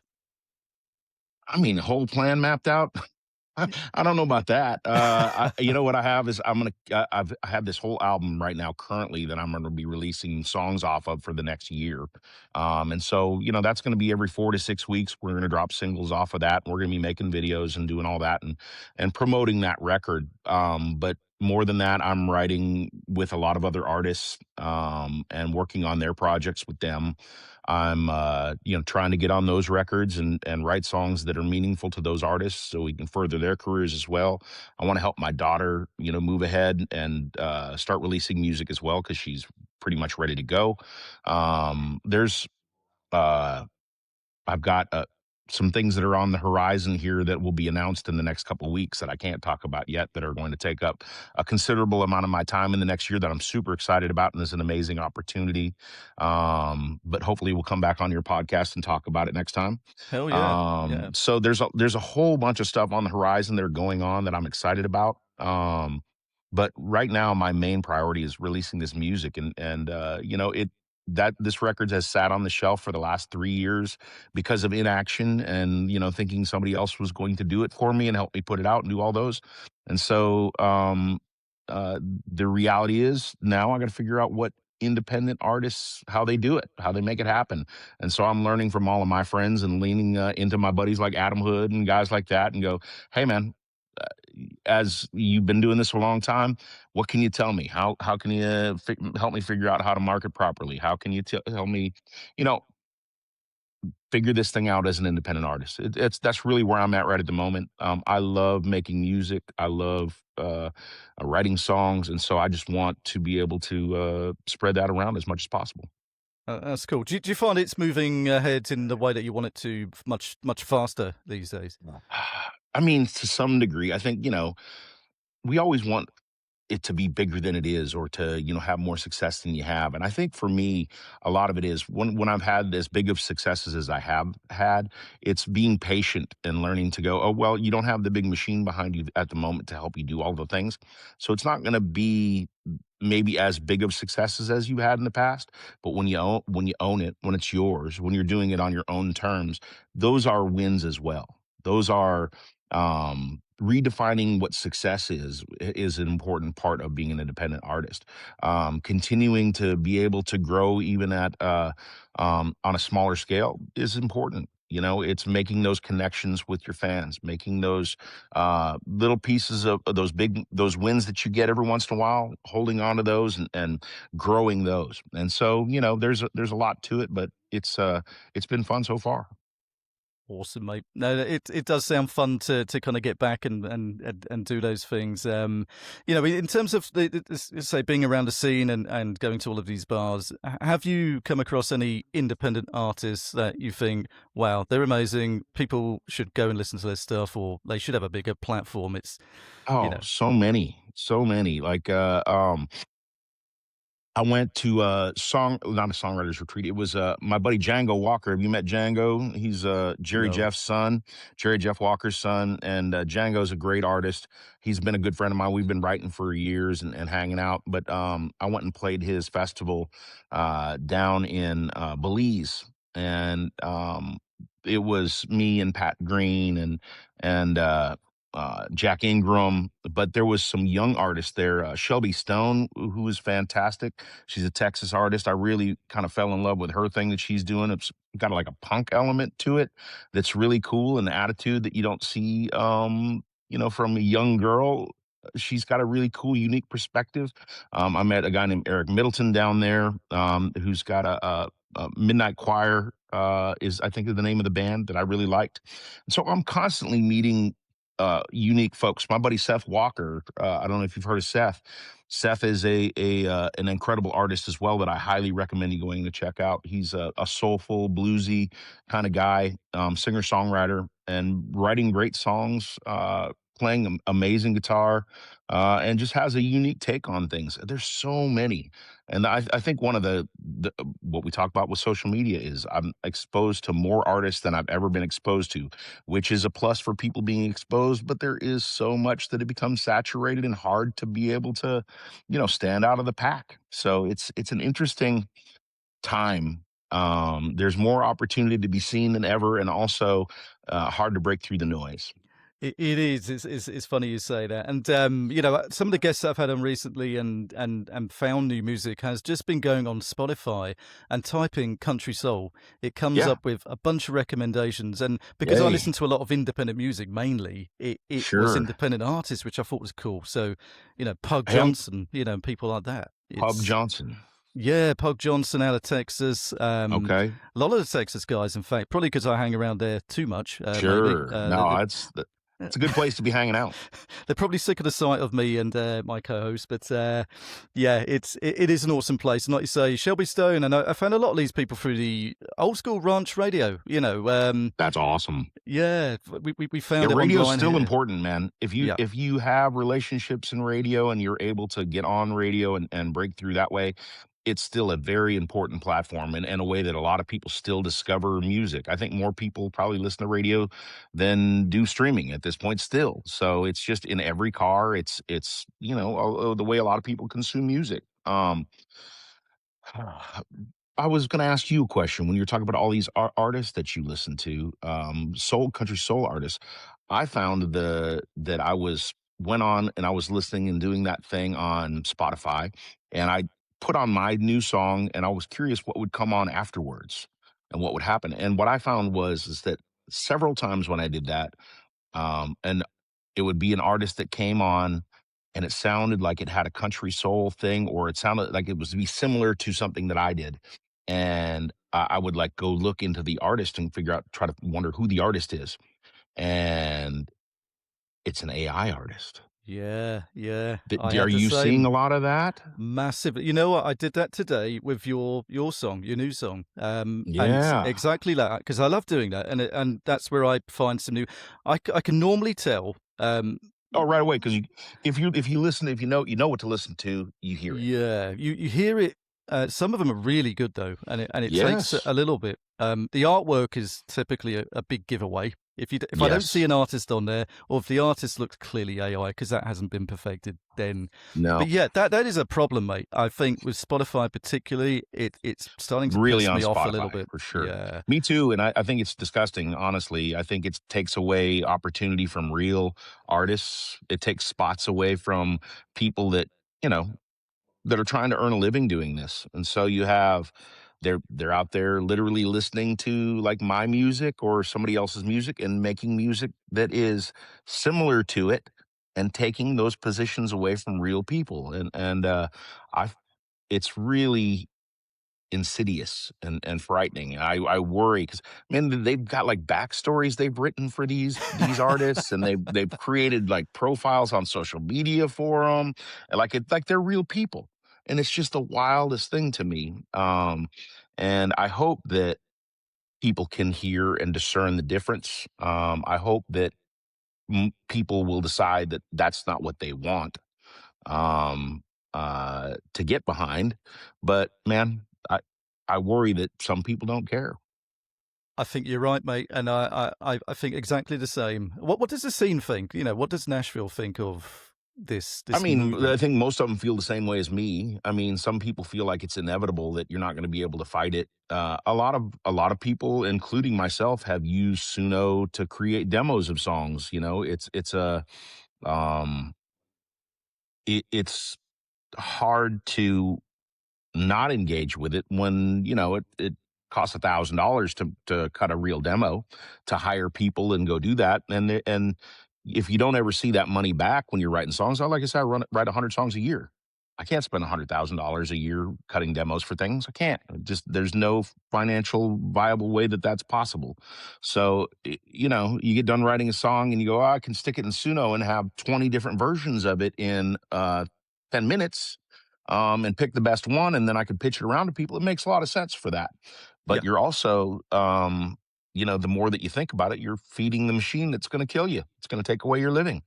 I mean, whole plan mapped out. I don't know about that. What I have is I have this whole album right now currently that I'm gonna be releasing songs off of for the next year. And so, that's gonna be every 4 to 6 weeks. We're gonna drop singles off of that. We're gonna be making videos and doing all that and promoting that record. But more than that, I'm writing with a lot of other artists and working on their projects with them. I'm trying to get on those records and write songs that are meaningful to those artists so we can further their careers as well. I want to help my daughter, move ahead and start releasing music as well, because she's pretty much ready to go. There's uh I've got some things that are on the horizon here that will be announced in the next couple of weeks that I can't talk about yet, that are going to take up a considerable amount of my time in the next year, that I'm super excited about, and is an amazing opportunity. But hopefully we'll come back on your podcast and talk about it next time. Hell yeah, yeah. So there's a whole bunch of stuff on the horizon that are going on that I'm excited about. But right now my main priority is releasing this music, and it that this record has sat on the shelf for the last 3 years because of inaction, and thinking somebody else was going to do it for me and help me put it out and do all those. And so the reality is now I got to figure out what independent artists, how they do it, how they make it happen. And so I'm learning from all of my friends and leaning into my buddies like Adam Hood and guys like that, and go, hey man, as you've been doing this for a long time, what can you tell me? How can you help me figure out how to market properly? How can you tell me, you know, figure this thing out as an independent artist? That's really where I'm at right at the moment. I love making music. I love writing songs, and so I just want to be able to spread that around as much as possible. That's cool. Do you find it's moving ahead in the way that you want it to, much faster these days? I mean, to some degree, I think we always want it to be bigger than it is, or to, have more success than you have. And I think for me, a lot of it is when I've had as big of successes as I have had, it's being patient and learning to go, oh, well, you don't have the big machine behind you at the moment to help you do all the things. So it's not going to be maybe as big of successes as you had in the past, but when you own it, when it's yours, when you're doing it on your own terms, those are wins as well. Those are redefining what success is an important part of being an independent artist. Continuing to be able to grow even at on a smaller scale is important. It's making those connections with your fans, making those little pieces of those wins that you get every once in a while, holding on to those and growing those. And so, there's a lot to it, but it's been fun so far. Awesome, mate. No, it does sound fun to kind of get back and do those things. In terms of say being around the scene and going to all of these bars, have you come across any independent artists that you think, wow, they're amazing, people should go and listen to their stuff, or they should have a bigger platform? It's, you Oh, know, so many. Like I went to a not a songwriters retreat. It was my buddy Django Walker. Have you met Django? He's no. Jerry Jeff Walker's son, and Django's a great artist. He's been a good friend of mine. We've been writing for years and hanging out. But I went and played his festival down in Belize, and it was me and Pat Green and Jack Ingram, but there was some young artists there. Shelby Stone, who was fantastic. She's a Texas artist. I really kind of fell in love with her thing that she's doing. It's got like a punk element to it that's really cool, and the attitude that you don't see, from a young girl. She's got a really cool, unique perspective. I met a guy named Eric Middleton down there, who's got a Midnight Choir. Is I think is the name of the band that I really liked. So I'm constantly meeting unique folks. My buddy Seth Walker. I don't know if you've heard of Seth. Seth is a an incredible artist as well that I highly recommend you going to check out. He's a soulful, bluesy kind of guy, singer songwriter, and writing great songs. Playing amazing guitar, and just has a unique take on things. There's so many, and I think one of the what we talk about with social media is I'm exposed to more artists than I've ever been exposed to, which is a plus for people being exposed. But there is so much that it becomes saturated and hard to be able to, stand out of the pack. So it's an interesting time. There's more opportunity to be seen than ever, and also hard to break through the noise. It is. It's funny you say that. And some of the guests I've had on recently and found new music has just been going on Spotify and typing country soul. It comes Yeah. up with a bunch of recommendations. And because I Yay. listen to a lot of independent music mainly, it was Sure. independent artists, which I thought was cool. So, Pug Hey, I'm Johnson, people like that. Pub It's Johnson. Yeah, Pug Johnson out of Texas. Okay. A lot of the Texas guys, in fact, probably because I hang around there too much lately. Sure. No, it's a good place to be hanging out. They're probably sick of the sight of me and my co-host, but yeah, it is an awesome place. And like you say, Shelby Stone, and I found a lot of these people through the old school ranch radio. That's awesome. Yeah, we Yeah, found it radio's online still here. important, man. If you Yeah, if you have relationships in radio and you're able to get on radio and break through that way, it's still a very important platform and a way that a lot of people still discover music. I think more people probably listen to radio than do streaming at this point still. So it's just in every car. It's the way a lot of people consume music. I was going to ask you a question when you're talking about all these artists that you listen to, country soul artists. I found that I was went on and I was listening and doing that thing on Spotify, and I put on my new song, and I was curious what would come on afterwards and what would happen. And what I found was is that several times when I did that, and it would be an artist that came on and it sounded like it had a country soul thing, or it sounded like it was to be similar to something that I did. And I would like go look into the artist and try to wonder who the artist is. And it's an AI artist. yeah. I Are had the you seeing same a lot of that? massive. You know what? I did that today with your song, your new song, and Yeah. exactly that because I love doing that, and that's where I find some new. I can normally tell. Oh, right away, because if you listen, if you know what to listen to, you hear it. Yeah, you hear it. Some of them are really good though, and it takes Yes. a little bit. The artwork is typically a big giveaway. If I don't see Yes. an artist on there, or if the artist looks clearly AI because that hasn't been perfected, then. No. But yeah, that is a problem, mate. I think with Spotify particularly, it's starting to Really piss on me off a little Spotify bit. for sure. Yeah, Me too, and I think it's disgusting. Honestly, I think it takes away opportunity from real artists. It takes spots away from people that you know that are trying to earn a living doing this. And so you have they're out there literally listening to like my music or somebody else's music and making music that is similar to it and taking those positions away from real people. And I it's really insidious and frightening. I worry because man, they've got like backstories they've written for these artists, and they've created like profiles on social media for them, and like they're real people, and it's just the wildest thing to me. And I hope that people can hear and discern the difference. I hope that people will decide that that's not what they want um, to get behind. But man, I worry that some people don't care. I think you're right, mate, and I think exactly the same. What does the scene think? What does Nashville think of this I this mean, I movement? think most of them feel the same way as me. I mean, some people feel like it's inevitable that you're not going to be able to fight it. A lot of people, including myself, have used Suno to create demos of songs. Um, it's hard to not engage with it when it costs $1,000 to cut a real demo, to hire people and go do that, and if you don't ever see that money back when you're writing songs, like I said, write 100 songs a year. I can't spend $100,000 a year cutting demos for things. I can't. Just there's no financial viable way that that's possible. So you get done writing a song and you go, oh, I can stick it in Suno and have 20 different versions of it in 10 minutes, and pick the best one, and then I could pitch it around to people. It makes a lot of sense for that. Yeah. But you're also, the more that you think about it, you're feeding the machine that's going to kill you. It's going to take away your living.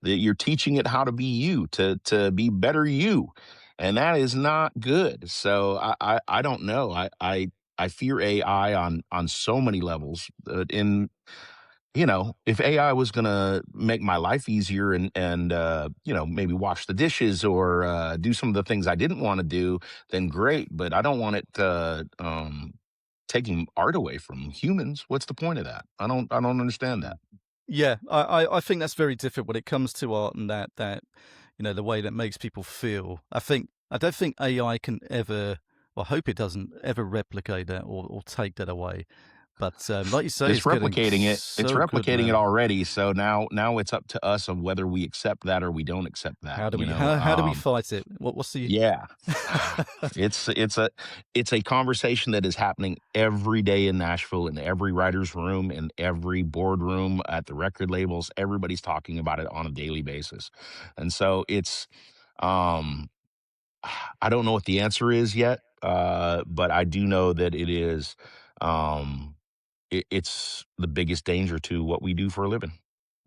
That you're teaching it how to be you, to be better you, and that is not good. So I don't know. I fear AI on so many levels. If AI was going to make my life easier and maybe wash the dishes or do some of the things I didn't want to do, then great. But I don't want it taking art away from humans. What's the point of that? I don't understand that. Yeah, I think that's very different when it comes to art and that the way that makes people feel. I don't think AI can ever, or I hope it doesn't ever replicate that or take that away. But like you say, It's it's getting replicating it. It's so good replicating it now. already. So now it's up to us of whether we accept that or we don't accept that. How do we fight it? What's the Yeah. It's a conversation that is happening every day in Nashville, in every writer's room, in every boardroom at the record labels. Everybody's talking about it on a daily basis. And so it's um I don't know what the answer is yet, but I do know that it is um it's the biggest danger to what we do for a living.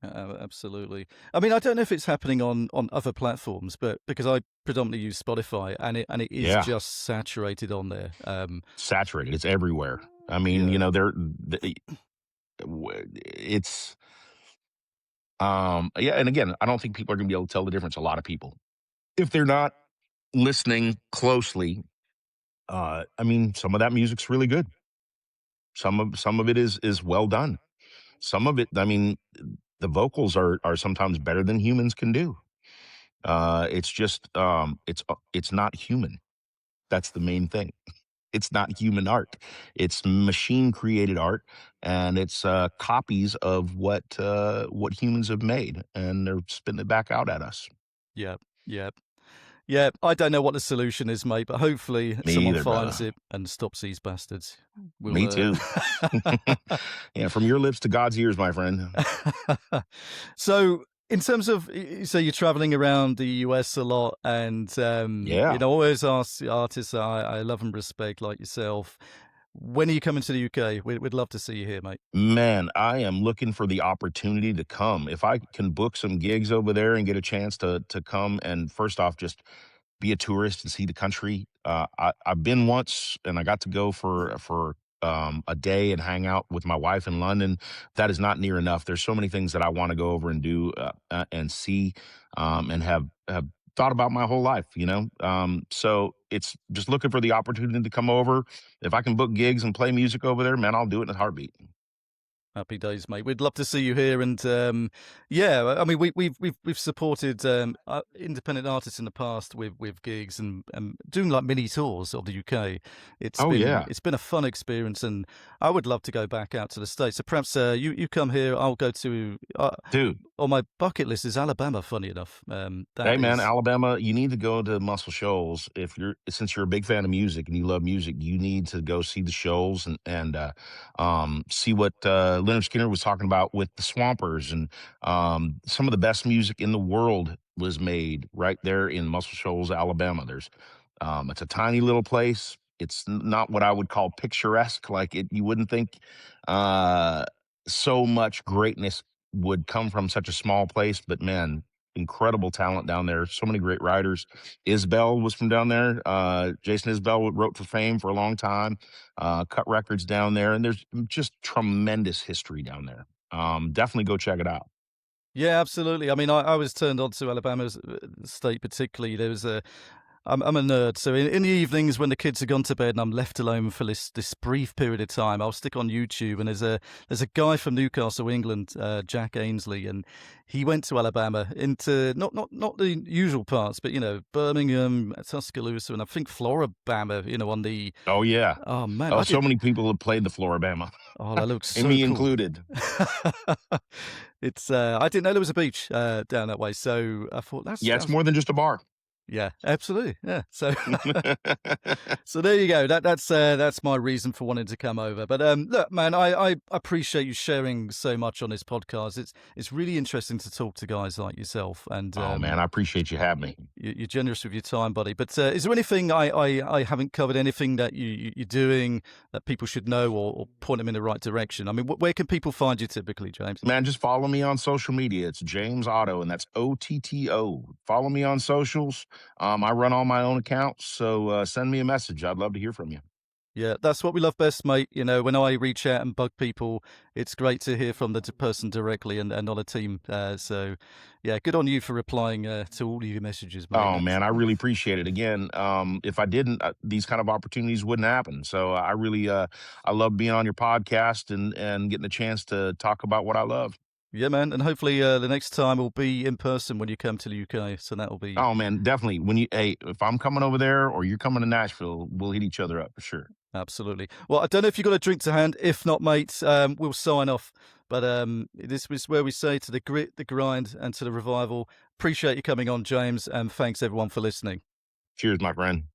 Absolutely. I mean, I don't know if it's happening on other platforms, but because I predominantly use Spotify and it is Yeah. just saturated on there. Saturated. It's everywhere. I mean, Yeah. it's yeah, and again, I don't think people are going to be able to tell the difference. A lot of people, if they're not listening closely, I mean, some of that music's really good. Some of it is well done. Some of it, I mean, the vocals are sometimes better than humans can do. It's just it's not human. That's the main thing. It's not human art. It's machine created art, and it's copies of what humans have made, and they're spitting it back out at us. Yeah. Yeah. Yeah. I don't know what the solution is, mate, but hopefully Me someone either, brother. finds it and stops these bastards. Me We'll too. Yeah, from your lips to God's ears, my friend. So, in terms of, so you're traveling around the US a lot, and Yeah. always ask the artists I love and respect, like yourself, When are you coming to the UK? We'd love to see you here, mate. Man, I am looking for the opportunity to come. If I can book some gigs over there and get a chance to come and first off just be a tourist and see the country. I've been once and I got to go for a day and hang out with my wife in London. That is not near enough. There's so many things that I want to go over and do and see and have thought about my whole life, you know? So it's just looking for the opportunity to come over. If I can book gigs and play music over there, man, I'll do it in a heartbeat. Happy days, mate. We'd love to see you here, and yeah, I mean, we've supported independent artists in the past with gigs and doing like mini tours of the UK. Oh yeah, It's been a fun experience, and I would love to go back out to the States. So perhaps you come here, I'll go to. dude. On my bucket list is Alabama. Funny enough, Hey man, Alabama, you need to go to Muscle Shoals if since you're a big fan of music and you love music, you need to go see the shows and see what Leonard Skinner was talking about with the Swampers and some of the best music in the world was made right there in Muscle Shoals, Alabama. It's a tiny little place. It's not what I would call picturesque. Like it, you wouldn't think uh, so much greatness would come from such a small place, but man, incredible talent down there. So many great writers. Isbell was from down there. Jason Isbell wrote for Fame for a long time, cut records down there, and there's just tremendous history down there. Definitely go check it out. Yeah, absolutely. I mean, I was turned on to Alabama's state particularly. There was I'm a nerd, so in the evenings when the kids have gone to bed and I'm left alone for this brief period of time, I'll stick on YouTube and there's a guy from Newcastle, England, Jack Ainsley, and he went to Alabama into not the usual parts, but you know Birmingham, Tuscaloosa, and I think Floribama. You know, on the Oh yeah. oh man, Oh, so many people have played the Floribama, oh that looks and so me cool. included. It's I didn't know there was a beach down that way, so I thought Yeah, it's more than just a bar. yeah, absolutely. Yeah. So, so there you go. That's my reason for wanting to come over. But look, man, I appreciate you sharing so much on this podcast. It's really interesting to talk to guys like yourself. And Oh man, I appreciate you having me. you're generous with your time, buddy. But is there anything I haven't covered? Anything that you're doing that people should know or point them in the right direction? I mean, where can people find you typically, James? Man, just follow me on social media. It's James Otto, and that's OTTO. Follow me on socials. I run all my own accounts, so send me a message. I'd love to hear from you. Yeah, that's what we love best, mate. You know, when I reach out and bug people, it's great to hear from the person directly and not a team. So, yeah, good on you for replying to all of your messages, mate. Oh man, I really appreciate it. Again, if I didn't, these kind of opportunities wouldn't happen. So I really, I love being on your podcast and getting a chance to talk about what I love. Yeah, man, and hopefully the next time will be in person when you come to the UK. So that'll be Oh man, definitely. Hey, if I'm coming over there or you're coming to Nashville, we'll hit each other up for sure. absolutely. Well, I don't know if you've got a drink to hand. If not, mate, we'll sign off. But this was where we say to the grit, the grind, and to the revival. Appreciate you coming on, James, and thanks everyone for listening. Cheers, my friend.